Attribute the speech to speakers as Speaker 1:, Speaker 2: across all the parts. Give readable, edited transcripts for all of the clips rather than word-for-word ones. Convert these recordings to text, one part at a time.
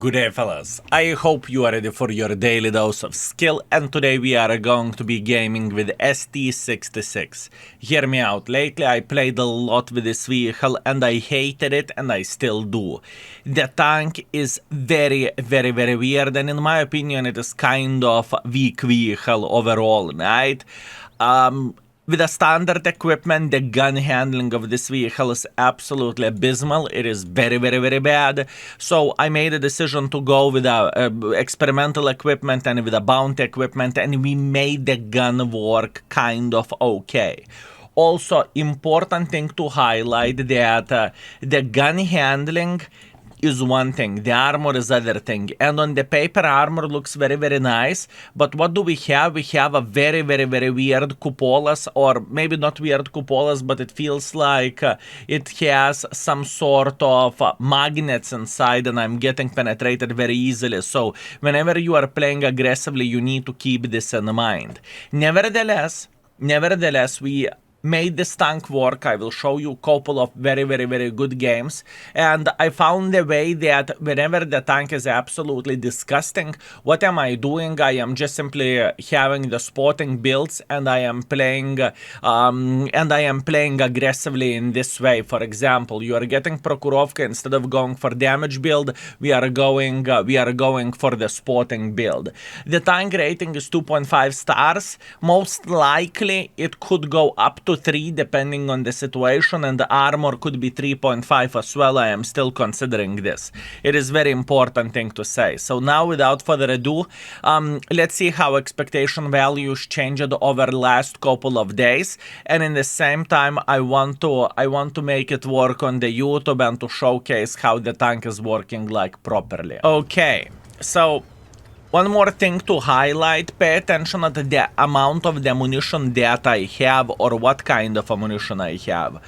Speaker 1: Good day, fellas. I hope you are ready for your daily dose of skill, and today we are going to be gaming with ST-66. Hear me out, lately I played a lot with this vehicle and I hated it and I still do. The tank is very weird, and in my opinion it is kind of weak vehicle overall, right? With the standard equipment, the gun handling of this vehicle is absolutely abysmal. It is very bad. So I made a decision to go with experimental equipment and with a bounty equipment, and we made the gun work kind of okay. Also, important thing to highlight that the gun handling is one thing, the armor is other thing, and on the paper armor looks very nice, but what do we have? We have a very weird cupolas, or maybe not weird cupolas, but it feels like it has some sort of magnets inside, and I'm getting penetrated very easily. So whenever you are playing aggressively, you need to keep this in mind. Nevertheless, we made this tank work. I will show you a couple of very good games, and I found a way that whenever the tank is absolutely disgusting, what am I doing? I am just simply having the spotting builds, and I am playing aggressively in this way. For example, you are getting Prokurovka. Instead of going for damage build, we are going for the spotting build. The tank rating is 2.5 stars. Most likely it could go up to 3 depending on the situation, and the armor could be 3.5 as well. I am still considering this. It is very important thing to say. So now, without further ado, let's see how expectation values changed over the last couple of days, and in the same time I want to make it work on the YouTube and to showcase how the tank is working like properly. Okay, so one more thing to highlight: pay attention to the amount of the ammunition that I have, or what kind of ammunition I have.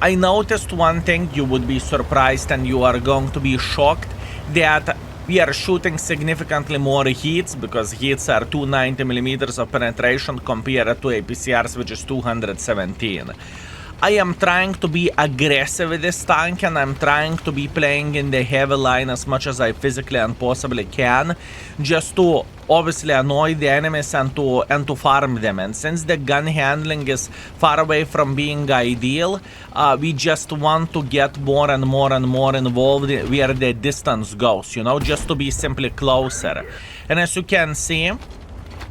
Speaker 1: I noticed one thing, you would be surprised and you are going to be shocked, that we are shooting significantly more hits, because hits are 290mm of penetration compared to APCRs, which is 217. I am trying to be aggressive with this tank, and I'm trying to be playing in the heavy line as much as I physically and possibly can, just to obviously annoy the enemies and to farm them. And since the gun handling is far away from being ideal, we just want to get more and more involved where the distance goes, you know, just to be simply closer. And as you can see,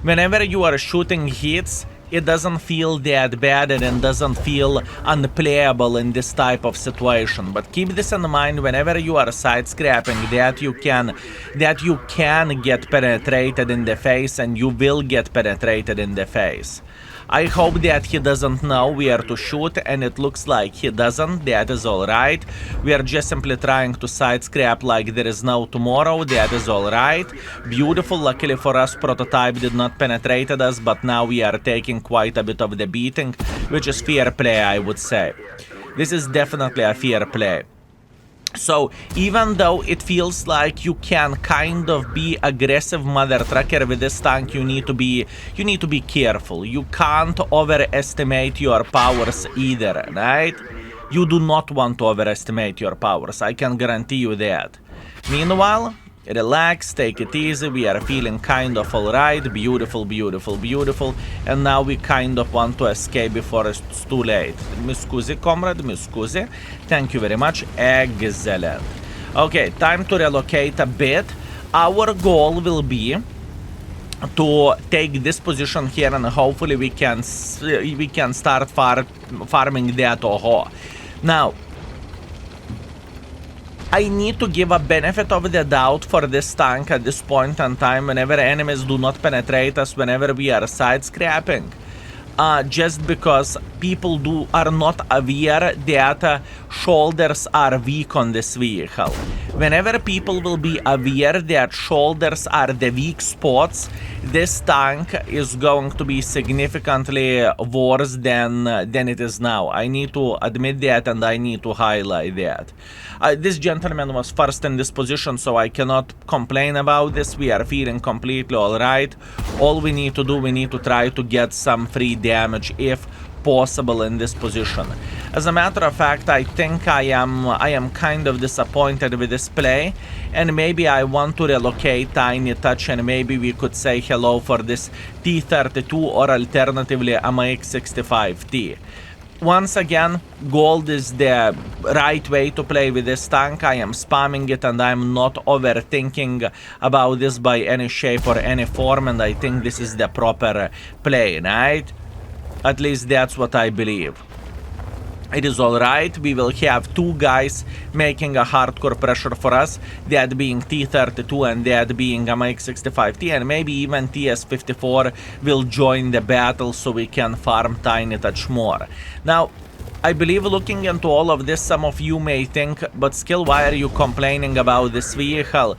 Speaker 1: whenever you are shooting hits, it doesn't feel that bad, and it doesn't feel unplayable in this type of situation. But keep this in mind whenever you are side scrapping, that you can get penetrated in the face, and you will get penetrated in the face. I hope that he doesn't know where to shoot, and it looks like he doesn't. That is alright. We are just simply trying to side scrap like there is no tomorrow. That is alright. Beautiful. Luckily for us, prototype did not penetrate us, but now we are taking quite a bit of the beating, which is fair play, I would say. This is definitely a fair play. So even though it feels like you can kind of be aggressive mother trucker with this tank, you need to be careful. You can't overestimate your powers either, right? You do not want to overestimate your powers, I can guarantee you that. Meanwhile, relax, take it easy, we are feeling kind of alright. Beautiful. And now we kind of want to escape before it's too late. Mi scusi, comrade, mi scusi. Thank you very much. Excellent. Okay, time to relocate a bit. Our goal will be to take this position here, and hopefully we can start farming that Oho. Now, I need to give a benefit of the doubt for this tank at this point in time, whenever enemies do not penetrate us, whenever we are side scrapping. Just because people are not aware that shoulders are weak on this vehicle. Whenever people will be aware that shoulders are the weak spots, this tank is going to be significantly worse than it is now. I need to admit that, and I need to highlight that. This gentleman was first in this position, so I cannot complain about this. We are feeling completely alright. All we need to do, we need to try to get some free damage if possible in this position. As a matter of fact, I think I am kind of disappointed with this play, and maybe I want to relocate Tiny Touch, and maybe we could say hello for this T-32 or alternatively MX-65T. Once again, gold is the right way to play with this tank. I am spamming it and I'm not overthinking about this by any shape or any form, and I think this is the proper play, right? At least that's what I believe. It is alright, we will have two guys making a hardcore pressure for us, that being T-32 and that being MX-65T, and maybe even TS-54 will join the battle so we can farm Tiny Touch more. Now, I believe looking into all of this, some of you may think, but Skill, why are you complaining about this vehicle?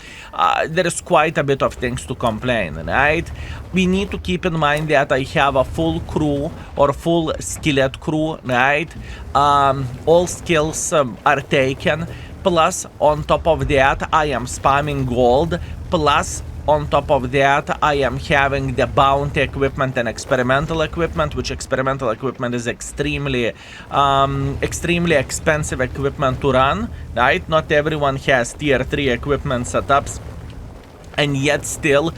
Speaker 1: There is quite a bit of things to complain, right? We need to keep in mind that I have a full crew or full skillet crew, right? All skills are taken, plus on top of that I am spamming gold, plus on top of that, I am having the bounty equipment and experimental equipment, which experimental equipment is extremely expensive equipment to run, right? Not everyone has tier 3 equipment setups. And yet still,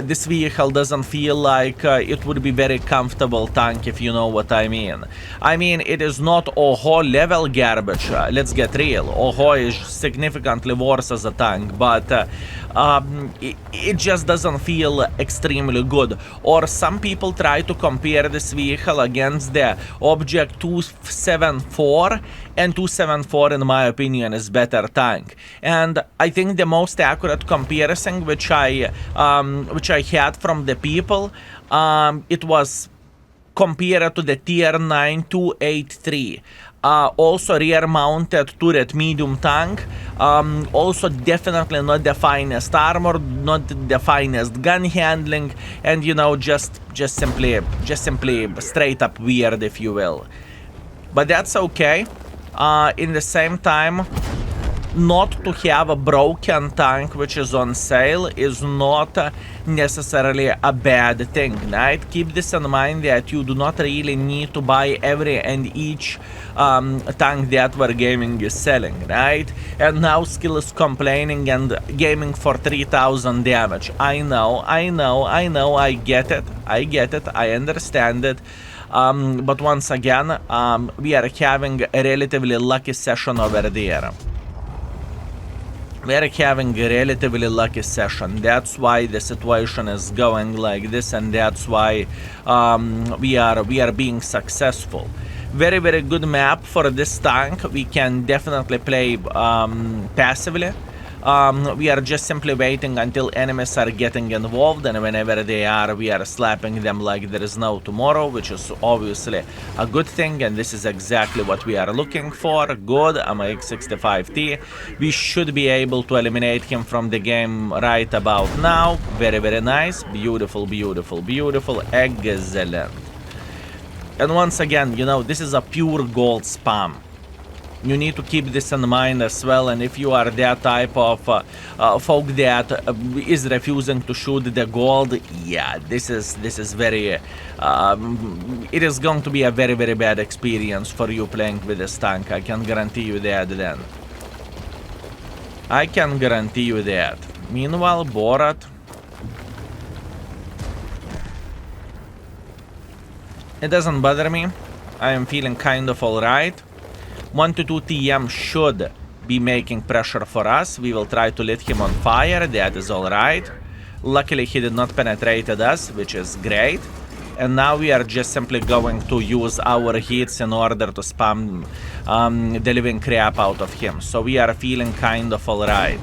Speaker 1: this vehicle doesn't feel like it would be very comfortable tank, if you know what I mean. I mean, it is not OHO level garbage, let's get real. OHO is significantly worse as a tank, but it just doesn't feel extremely good. Or some people try to compare this vehicle against the Object 274, and 274 in my opinion is better tank. And I think the most accurate comparison which I had from the people, it was compared to the tier 9 283. Also rear mounted turret medium tank, also definitely not the finest armor, not the finest gun handling, and you know, just simply straight up weird, if you will. But that's okay. In the same time, not to have a broken tank which is on sale is not necessarily a bad thing, right? Keep this in mind that you do not really need to buy every and each tank that Wargaming is selling, right? And now Skill is complaining and gaming for 3000 damage. I know, I get it, I understand it. But once again, we are having a relatively lucky session over there. We are having a relatively lucky session. That's why the situation is going like this, and that's why we are being successful. Very, very good map for this tank. We can definitely play passively. We are just simply waiting until enemies are getting involved, and whenever they are, we are slapping them like there is no tomorrow, which is obviously a good thing, and this is exactly what we are looking for. Good, MX-65T. We should be able to eliminate him from the game right about now. Very, very nice. Beautiful, beautiful, beautiful. Excellent. And once again, you know, this is a pure gold spam. You need to keep this in mind as well, and if you are that type of folk that is refusing to shoot the gold, yeah, this is very it is going to be a very, very bad experience for you playing with this tank. I can guarantee you that. Then I can guarantee you that. Meanwhile, Borat, it doesn't bother me. I am feeling kind of alright. 122 TM should be making pressure for us. We will try to lit him on fire. That is alright. Luckily, he did not penetrate us, which is great. And now we are just simply going to use our hits in order to spam the living crap out of him. So we are feeling kind of alright.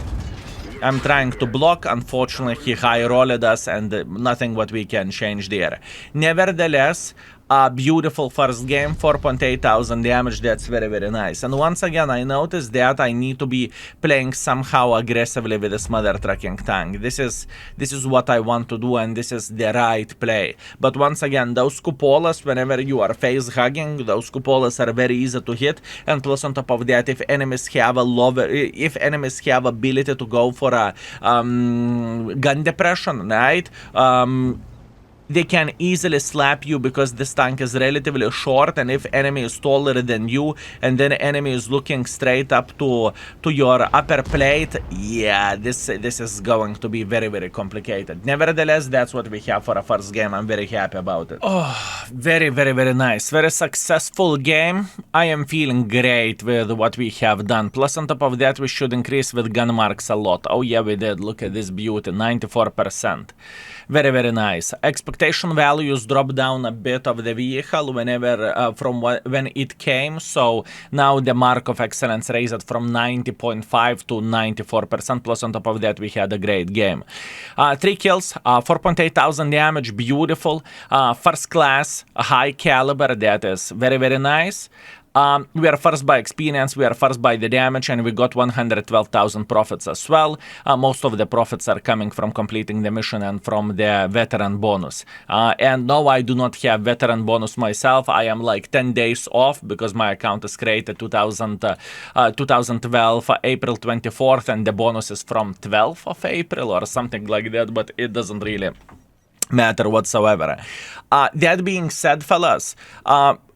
Speaker 1: I'm trying to block. Unfortunately, he high rolled us, and nothing what we can change there. Nevertheless, a beautiful first game, 4,800 damage. That's very, very nice. And once again, I noticed that I need to be playing somehow aggressively with this mother trucking tank. This is what I want to do, and this is the right play. But once again, those cupolas, whenever you are face hugging, those cupolas are very easy to hit. And plus, on top of that, if enemies have ability to go for a gun depression, right? they can easily slap you because this tank is relatively short, and if enemy is taller than you and then enemy is looking straight up to your upper plate, yeah, this is going to be very, very complicated. Nevertheless, that's what we have for a first game. I'm very happy about it. Oh, very, very, very nice. Very successful game. I am feeling great with what we have done. Plus, on top of that, we should increase with gun marks a lot. Oh yeah, we did. Look at this beauty, 94%. Very, very nice. Expectation values drop down a bit of the vehicle whenever from when it came. So now the mark of excellence raised from 90.5 to 94%. Plus on top of that, we had a great game. 3 kills, 4.8 thousand damage, beautiful. First class, high caliber. That is very, very nice. We are first by experience, we are first by the damage, and we got 112,000 profits as well. Most of the profits are coming from completing the mission and from the veteran bonus. And no, I do not have veteran bonus myself. I am like 10 days off because my account is created 2012, April 24th, and the bonus is from 12th of April or something like that, but it doesn't really matter whatsoever. That being said, fellas,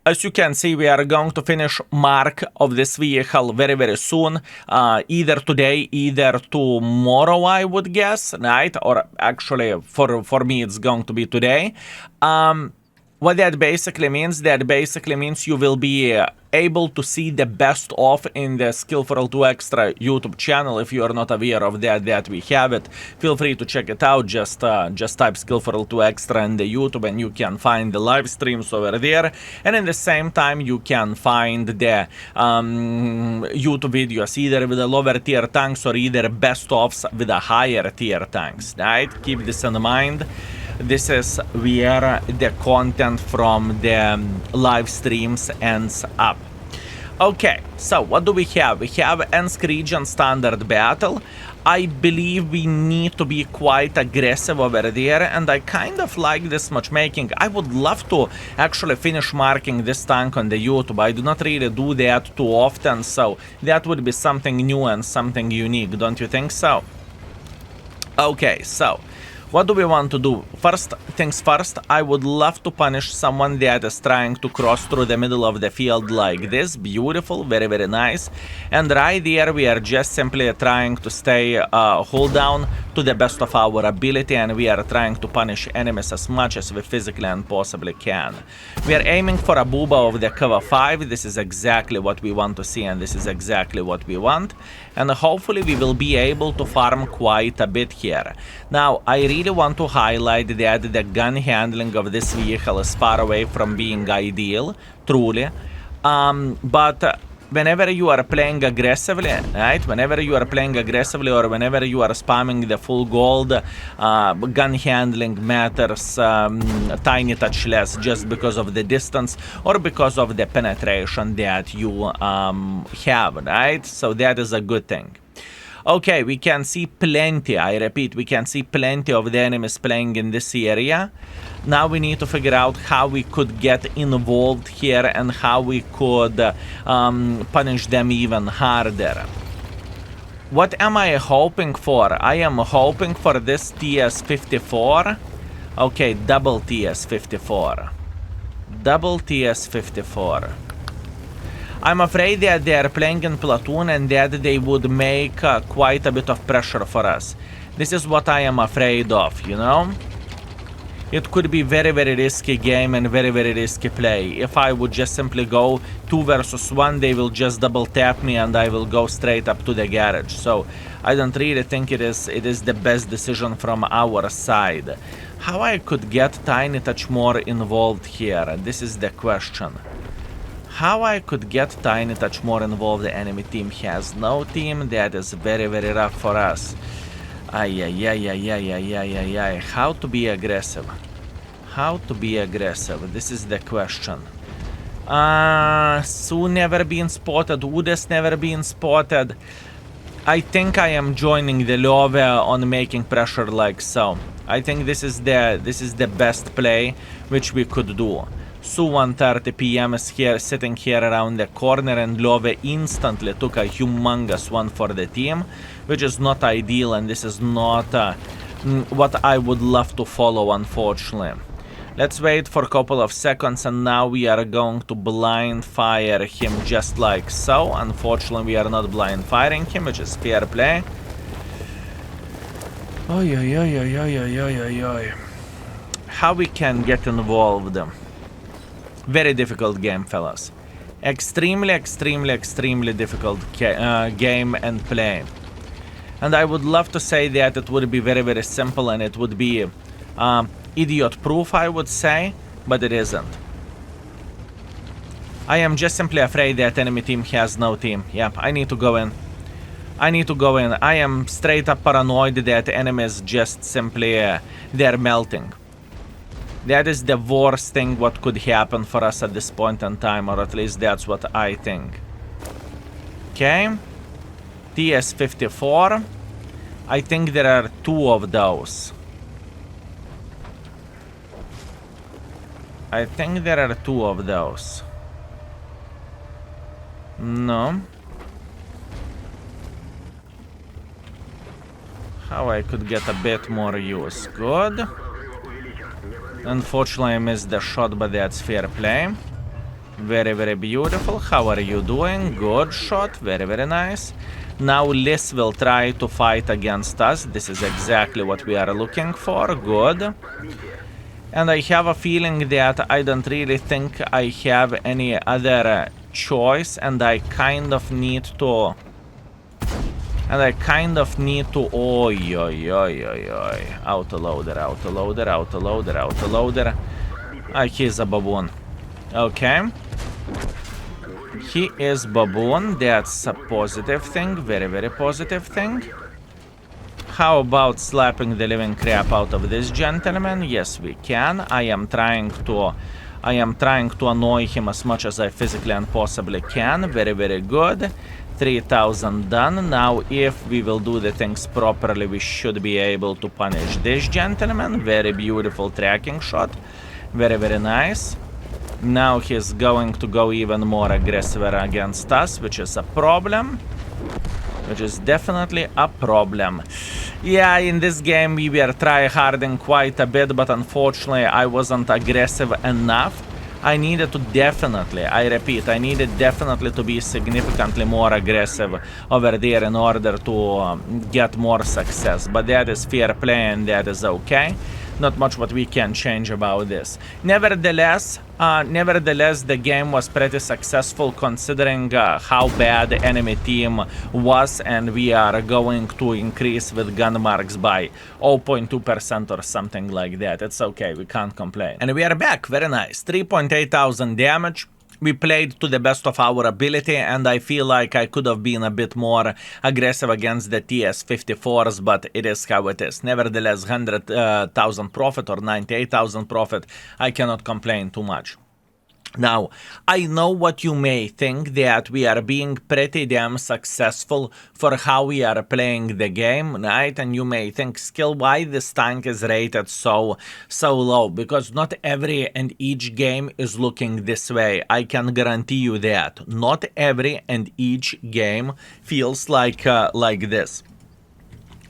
Speaker 1: as you can see, we are going to finish mark of this vehicle very, very soon. Either today, either tomorrow, I would guess, right? Or actually, for me, it's going to be today. What that basically means you will be able to see the best of in the Skillful 2 Extra YouTube channel. If you are not aware of that we have it. Feel free to check it out. Just type Skillful 2 Extra in the YouTube and you can find the live streams over there. And in the same time, you can find the YouTube videos either with the lower tier tanks or either best ofs with the higher tier tanks. Right? Keep this in mind. This is where the content from the live streams ends up. Okay, so what do we have? We have Ensk region standard battle. I believe we need to be quite aggressive over there, and I kind of like this matchmaking. I would love to actually finish marking this tank on the YouTube. I do not really do that too often, so that would be something new and something unique, don't you think so? Okay, so what do we want to do? First things first, I would love to punish someone that is trying to cross through the middle of the field like this. Beautiful, very, very nice. And right there, we are just simply trying to stay hold down to the best of our ability, and we are trying to punish enemies as much as we physically and possibly can. We are aiming for a booba of the cover 5. This is exactly what we want to see, and this is exactly what we want. And hopefully we will be able to farm quite a bit here. Now, I really want to highlight that the gun handling of this vehicle is far away from being ideal, truly. But whenever you are playing aggressively, right? Whenever you are playing aggressively or whenever you are spamming the full gold, gun handling matters tiny touch less just because of the distance or because of the penetration that you have, right? So that is a good thing. Okay, we can see plenty, I repeat, we can see plenty of the enemies playing in this area. Now we need to figure out how we could get involved here and how we could punish them even harder. What am I hoping for? I am hoping for this TS-54. Okay, double TS-54. Double TS-54. I'm afraid that they are playing in platoon and that they would make quite a bit of pressure for us. This is what I am afraid of, you know? It could be very, very risky game and very, very risky play. If I would just simply go 2 versus 1, they will just double tap me and I will go straight up to the garage. So I don't really think it is the best decision from our side. How I could get tiny touch more involved here? This is the question. How I could get tiny touch more involved? The enemy team has no team. That is very, very rough for us. Ay. How to be aggressive? How to be aggressive? This is the question. Sue never been spotted. Udes never been spotted. I think I am joining the Love on making pressure like so. I think this is the best play which we could do. Su 1:30 PM is here, sitting here around the corner, and Love instantly took a humongous one for the team, which is not ideal, and this is not what I would love to follow, unfortunately. Let's wait for a couple of seconds, and now we are going to blind fire him just like so. Unfortunately, we are not blind firing him, which is fair play. Oi, oi, oi, oi, oi, oi, oi, oi, oi. How we can get involved? Very difficult game, fellas. Extremely, extremely, extremely difficult game and play. And I would love to say that it would be very, very simple and it would be idiot-proof, I would say, but it isn't. I am just simply afraid that enemy team has no team. Yep, I need to go in. I need to go in. I am straight up paranoid that enemies just simply, they're melting. That is the worst thing what could happen for us at this point in time, or at least that's what I think. Okay. TS-54. I think there are 2 of those. I think there are 2 of those. No. How I could get a bit more use. Good. Unfortunately, I missed the shot, but that's fair play. Very, very beautiful. How are you doing? Good shot. Very, very nice. Now Liz will try to fight against us. This is exactly what we are looking for. Good. And I have a feeling that I don't really think I have any other choice, and I kind of need to... Oi, oi, oi, oi, oi. Autoloader, autoloader, autoloader, autoloader. He's a baboon. Okay. He is baboon. That's a positive thing. Very, very positive thing. How about slapping the living crap out of this gentleman? Yes, we can. I am trying to annoy him as much as I physically and possibly can. Very, very good. 3,000 done. Now, if we will do the things properly, we should be able to punish this gentleman. Very beautiful tracking shot. Very, very nice. Now he's going to go even more aggressive against us, which is a problem. Which is definitely a problem. Yeah, in this game we were tryharding quite a bit, but unfortunately I wasn't aggressive enough. I needed to definitely, I repeat, I needed definitely to be significantly more aggressive over there in order to get more success. But that is fair play and that is okay. Not much what we can change about this. Nevertheless, the game was pretty successful considering how bad the enemy team was, and we are going to increase with gun marks by 0.2% or something like that. It's okay, we can't complain. And we are back, very nice. 3.8 thousand damage. We played to the best of our ability, and I feel like I could have been a bit more aggressive against the TS-54s, but it is how it is. Nevertheless, 100,000 profit or 98,000 profit, I cannot complain too much. Now, I know what you may think, that we are being pretty damn successful for how we are playing the game, right? And you may think, skill, why this tank is rated so low? Because not every and each game is looking this way. I can guarantee you that. Not every and each game feels like this.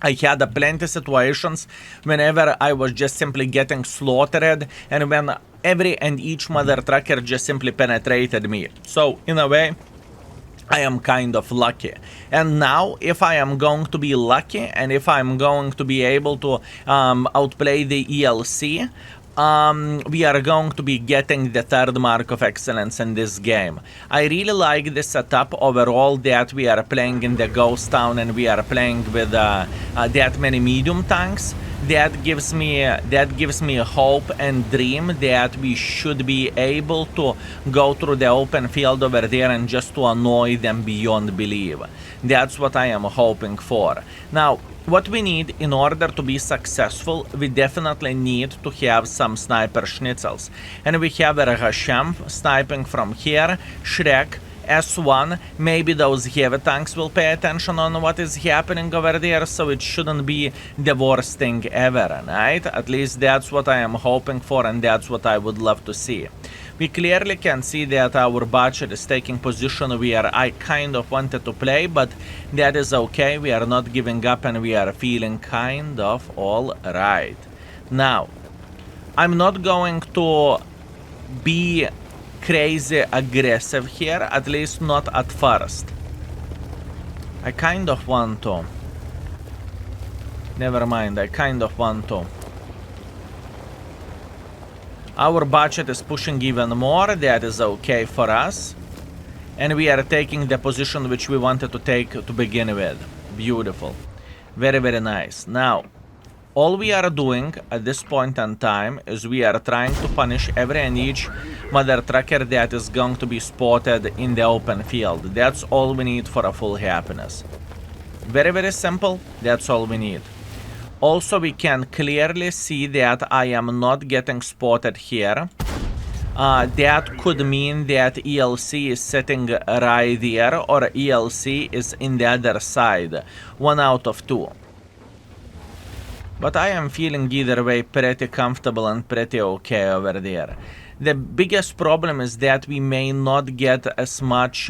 Speaker 1: I had plenty situations whenever I was just simply getting slaughtered, and when every and each mother trucker just simply penetrated me. So, in a way, I am kind of lucky. And now, if I am going to be lucky, and if I'm going to be able to outplay the ELC, we are going to be getting the 3rd mark of excellence in this game. I really like the setup overall that we are playing in the ghost town and we are playing with that many medium tanks. That gives me a hope and dream that we should be able to go through the open field over there and just to annoy them beyond belief. That's what I am hoping for. Now, what we need in order to be successful, we definitely need to have some sniper schnitzels. And we have a Hashem sniping from here, Shrek, S1, maybe those heavy tanks will pay attention on what is happening over there, so it shouldn't be the worst thing ever, right? At least that's what I am hoping for, and that's what I would love to see. We clearly can see that our butcher is taking position where I kind of wanted to play, but that is okay. We are not giving up and we are feeling kind of all right. Now, I'm not going to be crazy aggressive here, at least not at first. I kind of want to. Never mind, I kind of want to. Our budget is pushing even more, that is okay for us. And we are taking the position which we wanted to take to begin with. Beautiful. Very, very nice. Now, all we are doing at this point in time is we are trying to punish every and each mother trucker that is going to be spotted in the open field. That's all we need for a full happiness. Very, very simple. That's all we need. Also, we can clearly see that I am not getting spotted here. That could mean that ELC is sitting right there, or ELC is in the other side. 1 out of 2. But I am feeling either way pretty comfortable and pretty okay over there. The biggest problem is that we may not get as much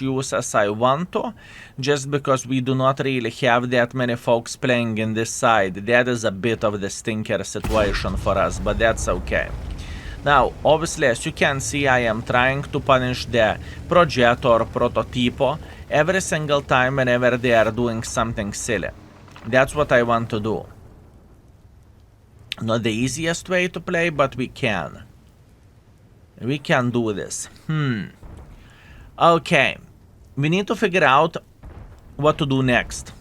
Speaker 1: use as I want to, just because we do not really have that many folks playing in this side. That is a bit of the stinker situation for us, but that's okay. Now, obviously, as you can see, I am trying to punish the Progetto or Prototipo every single time whenever they are doing something silly. That's what I want to do. Not the easiest way to play, but we can. We can do this. Okay. We need to figure out what to do next.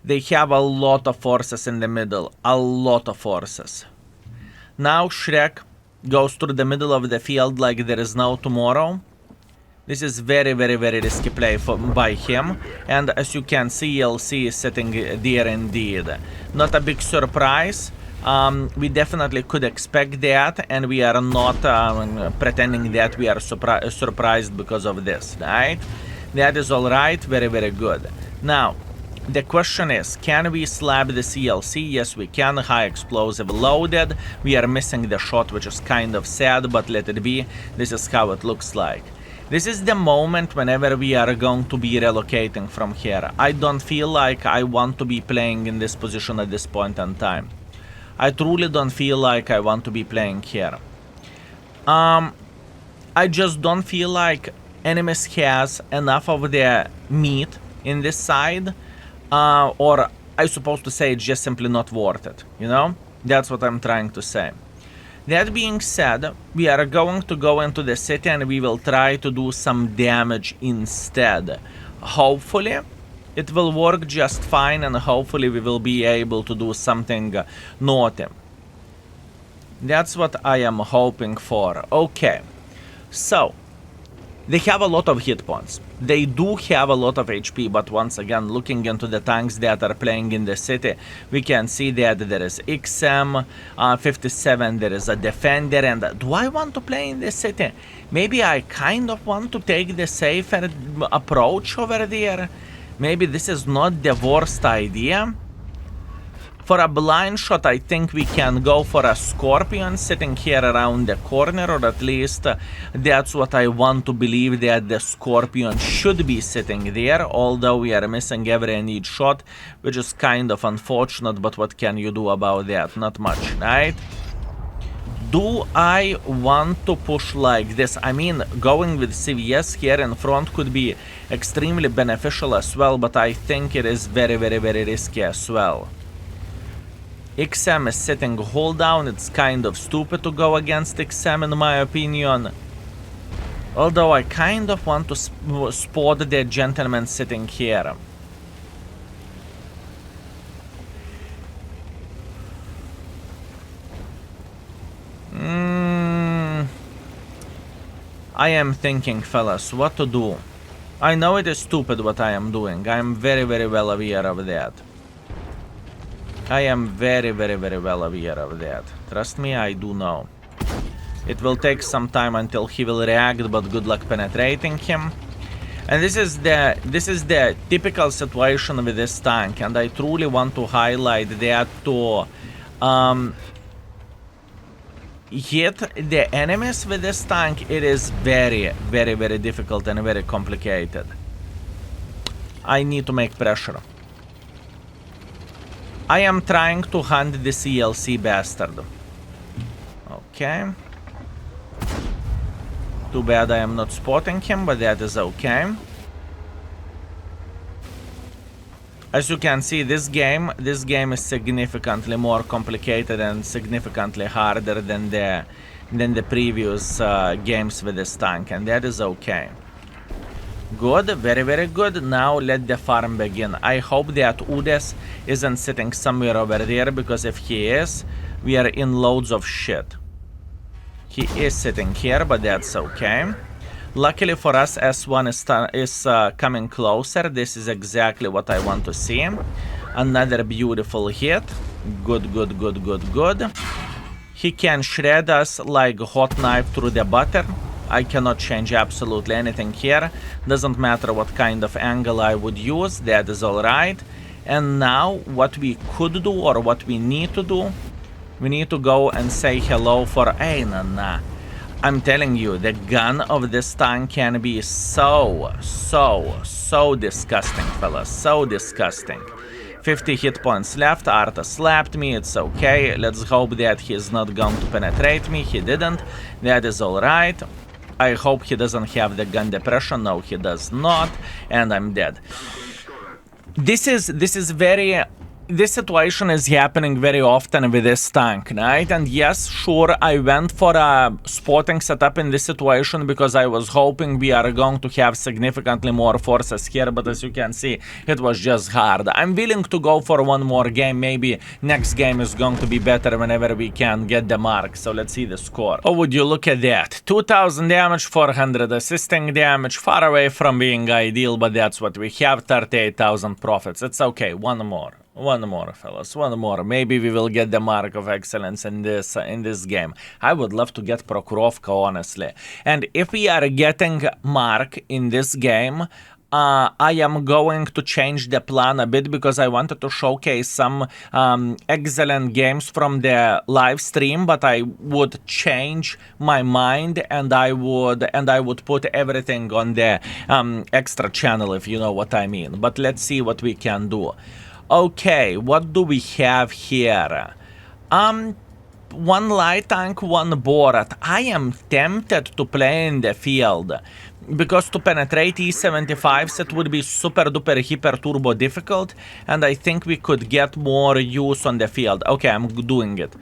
Speaker 1: They have a lot of forces in the middle. A lot of forces. Now Shrek goes through the middle of the field like there is no tomorrow. This is very, very, very risky play by him. And as you can see, ELC is sitting there indeed. Not a big surprise. We definitely could expect that, and we are not pretending that we are surprised because of this, right? That is all right. Very, very good. Now, the question is, can we slap the CLC? Yes, we can. High explosive loaded. We are missing the shot, which is kind of sad, but let it be. This is how it looks like. This is the moment whenever we are going to be relocating from here. I don't feel like I want to be playing in this position at this point in time. I truly don't feel like I want to be playing here. I just don't feel like enemies has enough of the meat in this side. Or I supposed to say it's just simply not worth it, you know? That's what I'm trying to say. That being said, we are going to go into the city and we will try to do some damage instead. Hopefully, it will work just fine, and hopefully we will be able to do something naughty. That's what I am hoping for. Okay, so they have a lot of hit points. They do have a lot of HP, but once again, looking into the tanks that are playing in the city, we can see that there is XM, 57, there is a Defender, and do I want to play in the city? Maybe I kind of want to take the safer approach over there. Maybe this is not the worst idea. For a blind shot, I think we can go for a Scorpion sitting here around the corner, or at least that's what I want to believe, that the Scorpion should be sitting there, although we are missing every and each shot, which is kind of unfortunate, but what can you do about that? Not much, right? Do I want to push like this? I mean, going with CVS here in front could be extremely beneficial as well, but I think it is very, very, very risky as well. XM is sitting hold down. It's kind of stupid to go against XM in my opinion. Although I kind of want to spot the gentleman sitting here. I am thinking, fellas, what to do. I know it is stupid what I am doing. I am very, very well aware of that. I am very, very, very well aware of that. Trust me, I do know. It will take some time until he will react, but good luck penetrating him. And this is the typical situation with this tank, and I truly want to highlight that to hit the enemies with this tank. It is very, very, very difficult and very complicated. I need to make pressure. I am trying to hunt this ELC bastard. Okay. Too bad I am not spotting him, but that is okay. As you can see, this game is significantly more complicated and significantly harder than the previous games with this tank, and that is okay. Good, very, very good. Now let the farm begin. I hope that Udes isn't sitting somewhere over there, because if he is, we are in loads of shit. He is sitting here, but that's okay. Luckily for us, S1 is coming closer. This is exactly what I want to see. Another beautiful hit. Good, good, good, good, good. He can shred us like a hot knife through the butter. I cannot change absolutely anything here. Doesn't matter what kind of angle I would use. That is alright. And now, what we could do, or what we need to do, we need to go and say hello for... Hey, nah. I'm telling you, the gun of this tank can be so disgusting, fellas. So disgusting. 50 hit points left. Arta slapped me. It's okay. Let's hope that he's not going to penetrate me. He didn't. That is alright. I hope he doesn't have the gun depression. No, he does not. And I'm dead. This situation is happening very often with this tank, right? And yes, sure, I went for a spotting setup in this situation because I was hoping we are going to have significantly more forces here, but as you can see, it was just hard. I'm willing to go for one more game. Maybe next game is going to be better whenever we can get the mark. So let's see the score. Oh, would you look at that? 2000 damage, 400 assisting damage, far away from being ideal, but that's what we have. 38,000 profits. It's okay. One more. One more, fellas. One more. Maybe we will get the mark of excellence in this game. I would love to get Prokhorovka, honestly. And if we are getting mark in this game, I am going to change the plan a bit because I wanted to showcase some excellent games from the live stream, but I would change my mind and I would put everything on the extra channel, if you know what I mean. But let's see what we can do. Okay, what do we have here? One light tank, one Borat. I am tempted to play in the field, because to penetrate E75s it would be super duper hyper turbo difficult, and I think we could get more use on the field. Okay, I'm doing it.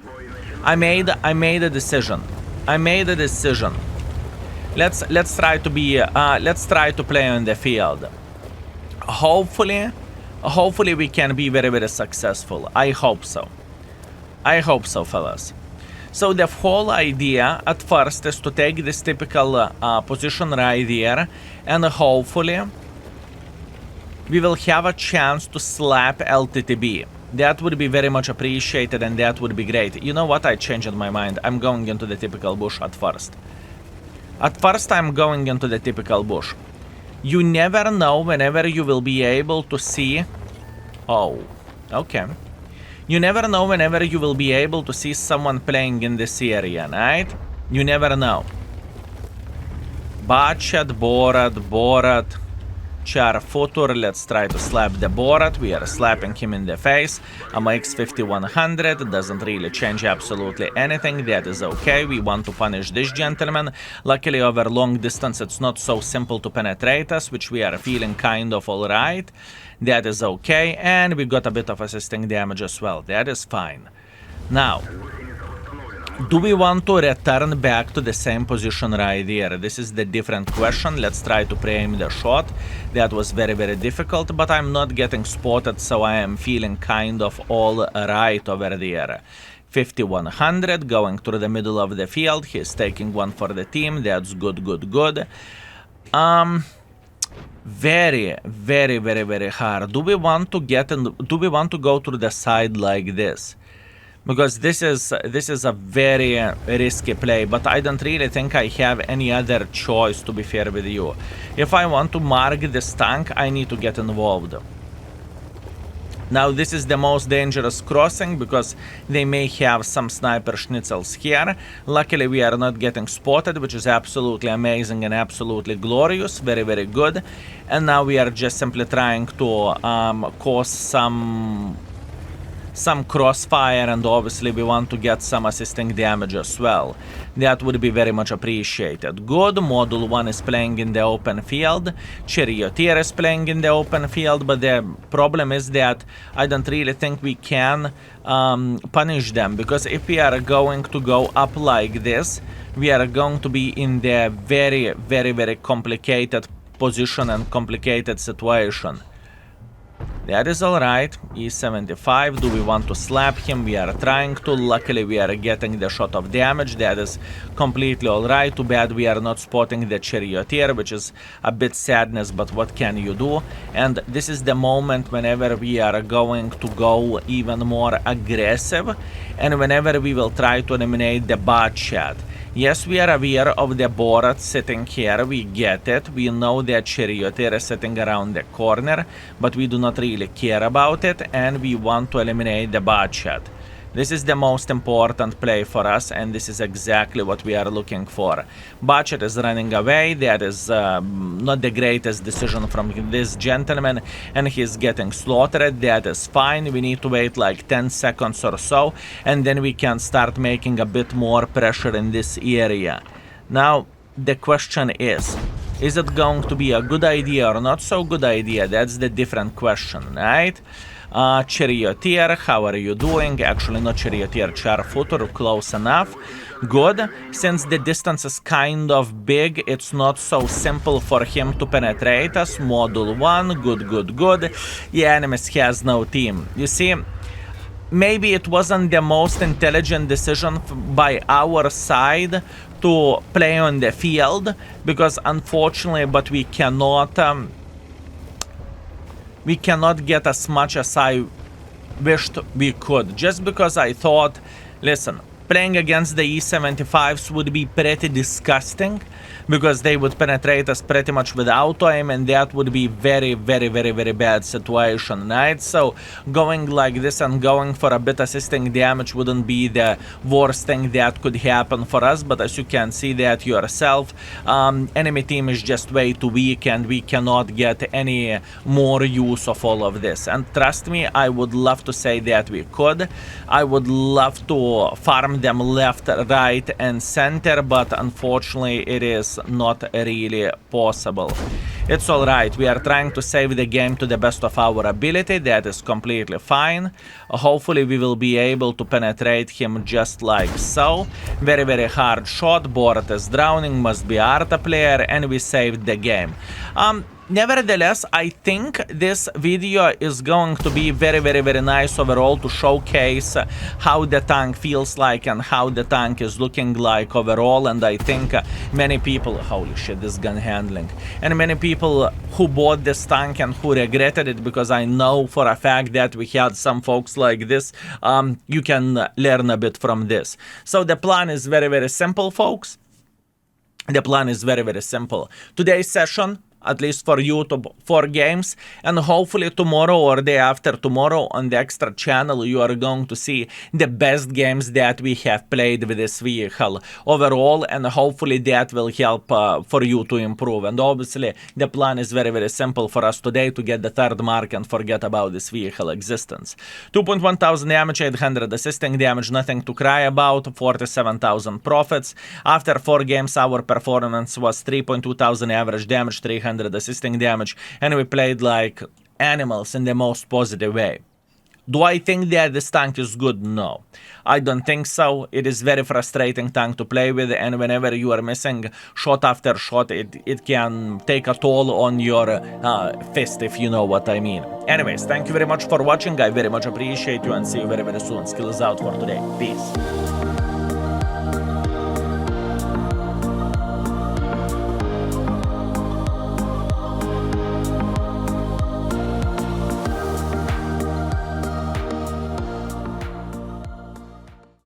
Speaker 1: I made a decision. Let's try to play on the field. Hopefully we can be very, very successful. I hope so. I hope so, fellas. So the whole idea at first is to take this typical position right here, and hopefully we will have a chance to slap LTTB. That would be very much appreciated, and that would be great. You know what? I changed my mind. I'm going into the typical bush at first. At first I'm going into the typical bush. You never know whenever you will be able to see... Oh, okay. You never know whenever you will be able to see someone playing in this area, right? You never know. Bachat, Borat, Char Futur. Let's try to slap the Borat. We are slapping him in the face. AMX 5100 doesn't really change absolutely anything. That is okay. We want to punish this gentleman. Luckily, over long distance, it's not so simple to penetrate us, which we are feeling kind of alright. That is okay. And we got a bit of assisting damage as well. That is fine. Now, do we want to return back to the same position right here? This is the different question. Let's try to pre-aim the shot. That was very, very difficult, but I'm not getting spotted, so I am feeling kind of all right over there. 5100 going through the middle of the field. He's taking one for the team. That's good, good, good. Very, very, very, very hard. Do we want to get in? Do we want to go through the side like this? Because this is a very risky play, but I don't really think I have any other choice, to be fair with you. If I want to mark this tank, I need to get involved. Now this is the most dangerous crossing because they may have some sniper schnitzels here. Luckily we are not getting spotted, which is absolutely amazing and absolutely glorious. Very, very good. And now we are just simply trying to cause some some crossfire, and obviously we want to get some assisting damage as well. That would be very much appreciated. Good, Module 1 is playing in the open field, Charioteer is playing in the open field, but the problem is that I don't really think we can punish them, because if we are going to go up like this, we are going to be in the very, very, very complicated position and complicated situation. That is alright. E75, do we want to slap him? We are trying to. Luckily we are getting the shot of damage. That is completely alright. Too bad we are not spotting the Charioteer, which is a bit sadness, but what can you do? And this is the moment whenever we are going to go even more aggressive, and whenever we will try to eliminate the bot chat. Yes, we are aware of the Borat sitting here, we get it, we know that Charioteer is sitting around the corner, but we do not really care about it, and we want to eliminate the bot chat. This is the most important play for us, and this is exactly what we are looking for. Botchet is running away. That is not the greatest decision from this gentleman, and he's getting slaughtered. That is fine. We need to wait like 10 seconds or so, and then we can start making a bit more pressure in this area. Now, the question is it going to be a good idea or not so good idea? That's the different question, right? Charioteer, how are you doing? Actually, not Charioteer, Charfooter, close enough. Good. Since the distance is kind of big, it's not so simple for him to penetrate us. Module 1, good, good, good. Yeah, enemies has no team. You see, maybe it wasn't the most intelligent decision by our side to play on the field, because unfortunately, but we cannot get as much as I wished we could, just because I thought, listen, playing against the E75s would be pretty disgusting, because they would penetrate us pretty much with auto-aim, and that would be very, very, very, very bad situation, right? So going like this and going for a bit assisting damage wouldn't be the worst thing that could happen for us, but as you can see that yourself, enemy team is just way too weak, and we cannot get any more use of all of this. And trust me, I would love to say that we could. I would love to farm them left, right, and center, but unfortunately it is not really possible. It's alright, we are trying to save the game to the best of our ability. That is completely fine. Hopefully we will be able to penetrate him just like so. Very, very hard shot. Borat is drowning, must be Arta player, and we saved the game. Nevertheless, I think this video is going to be very, very, very nice overall to showcase how the tank feels like and how the tank is looking like overall. And I think many people, holy shit, this gun handling, and many people who bought this tank and who regretted it, because I know for a fact that we had some folks like this, you can learn a bit from this. So the plan is very, very simple, folks. The plan is very, very simple. Today's session, at least for YouTube, 4 games, and hopefully tomorrow or day after tomorrow on the extra channel you are going to see the best games that we have played with this vehicle overall, and hopefully that will help for you to improve. And obviously the plan is very, very simple for us today, to get the 3rd mark and forget about this vehicle existence. 2.1 thousand damage, 800 assisting damage, nothing to cry about, 47,000 profits. After 4 games our performance was 3.2 thousand average damage, 300 assisting damage, and we played like animals in the most positive way. Do I think that this tank is good? No, I don't think so. It is very frustrating tank to play with, and whenever you are missing shot after shot, it can take a toll on your fist, if you know what I mean. Anyways, thank you very much for watching. I very much appreciate you, and see you very, very soon. Skills out for today. Peace.